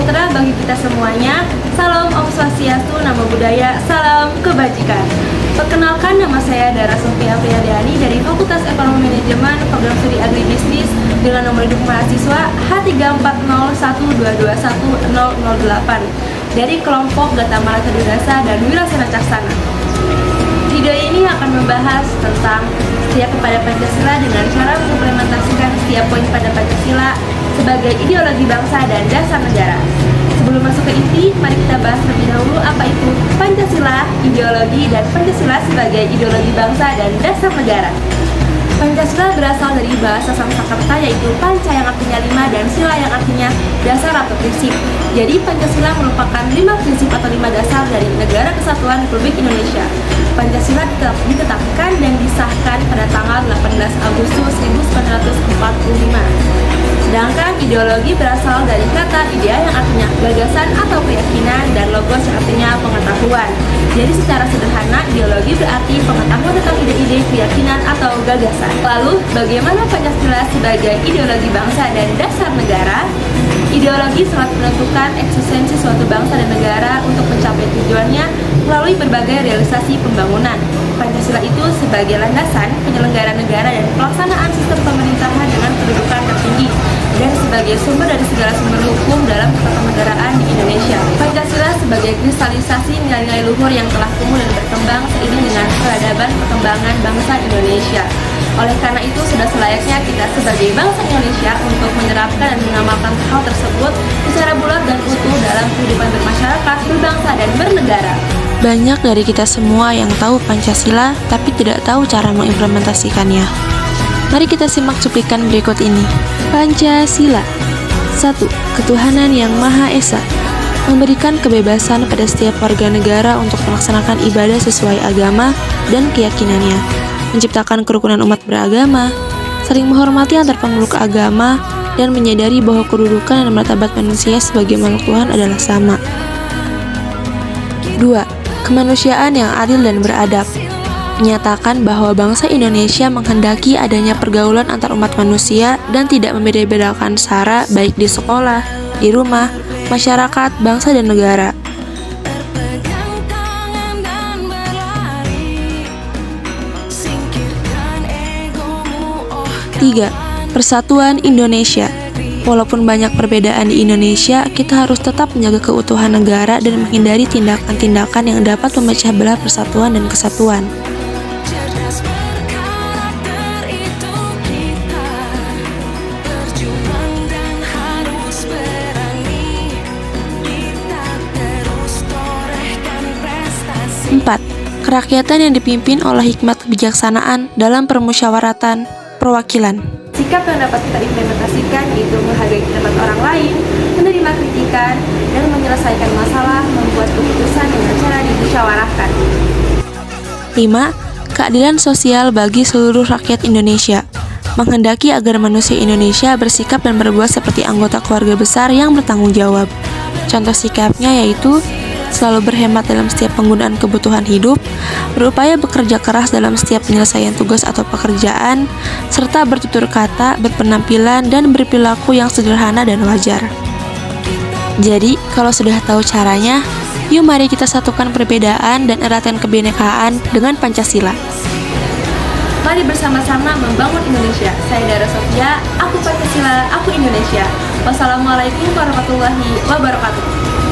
sejahtera bagi kita semuanya. Salam Om Swastiastu, Namo Buddhaya, salam kebajikan. Perkenalkan, nama saya Dara Sofia Priyadiani dari Fakultas Ekonomi Manajemen Program Studi Agribisnis dengan nomor induk mahasiswa H34012211008 dari kelompok Gatamala Tadudasa dan Wirasena Caksana. Video ini akan membahas tentang setia kepada Pancasila dengan cara mengimplementasikan setiap poin pada Pancasila sebagai ideologi bangsa dan dasar negara. Sebelum masuk ke inti, mari kita bahas terlebih dahulu apa itu Pancasila, ideologi, dan Pancasila sebagai ideologi bangsa dan dasar negara. Pancasila berasal dari bahasa Sanskerta yaitu Panca yang artinya 5 dan Sila yang artinya dasar atau prinsip. Jadi Pancasila merupakan 5 prinsip atau 5 dasar dari Negara Kesatuan Republik Indonesia. Pancasila ditetapkan dan disahkan pada tanggal 18 Agustus 1945. Sedangkan ideologi berasal dari kata idea yang artinya gagasan atau keyakinan dan logos yang artinya pengetahuan. Jadi secara sederhana, ideologi berarti pengetahuan tentang ide-ide, keyakinan, atau gagasan. Lalu, bagaimana Pancasila sebagai ideologi bangsa dan dasar negara? Ideologi sangat menentukan eksistensi suatu bangsa dan negara untuk mencapai tujuannya melalui berbagai realisasi pembangunan. Pancasila itu sebagai landasan penyelenggara negara dan pelaksanaan sistem pemerintahan dengan kedudukan tertinggi dan sebagai sumber dari segala sumber hukum dalam ketatanegaraan di Indonesia. Pancasila sebagai kristalisasi nilai-nilai luhur yang telah tumbuh dan berkembang seiring dengan peradaban perkembangan bangsa Indonesia. Oleh karena itu, sudah selayaknya kita sebagai bangsa Indonesia untuk menerapkan dan mengamalkan hal tersebut secara bulat dan utuh dalam kehidupan bermasyarakat, berbangsa, dan bernegara. Banyak dari kita semua yang tahu Pancasila, tapi tidak tahu cara mengimplementasikannya. Mari kita simak cuplikan berikut ini. Pancasila 1. Ketuhanan yang Maha Esa, memberikan kebebasan pada setiap warga negara untuk melaksanakan ibadah sesuai agama dan keyakinannya, menciptakan kerukunan umat beragama, saling menghormati antar pemeluk agama, dan menyadari bahwa kedudukan dan martabat manusia sebagai makhluk Tuhan adalah sama. 2. Kemanusiaan yang adil dan beradab, menyatakan bahwa bangsa Indonesia menghendaki adanya pergaulan antar umat manusia dan tidak membeda-bedakan sara baik di sekolah, di rumah, masyarakat, bangsa, dan negara. 3. Persatuan Indonesia. Walaupun banyak perbedaan di Indonesia, kita harus tetap menjaga keutuhan negara dan menghindari tindakan-tindakan yang dapat memecah belah persatuan dan kesatuan. 4. Kerakyatan yang dipimpin oleh hikmat kebijaksanaan dalam permusyawaratan perwakilan. Sikap yang dapat kita implementasikan yaitu menghargai pendapat orang lain, menerima kritikan, dan menyelesaikan masalah, membuat keputusan dengan cara dimusyawarahkan. 5. Keadilan sosial bagi seluruh rakyat Indonesia, menghendaki agar manusia Indonesia bersikap dan berbuat seperti anggota keluarga besar yang bertanggung jawab. Contoh sikapnya yaitu selalu berhemat dalam setiap penggunaan kebutuhan hidup, berupaya bekerja keras dalam setiap penyelesaian tugas atau pekerjaan, serta bertutur kata, berpenampilan, dan berperilaku yang sederhana dan wajar. Jadi, kalau sudah tahu caranya, yuk mari kita satukan perbedaan dan eratkan kebinekaan dengan Pancasila. Mari bersama-sama membangun Indonesia. Saya Dara Sofia, aku Pancasila, aku Indonesia. Wassalamualaikum warahmatullahi wabarakatuh.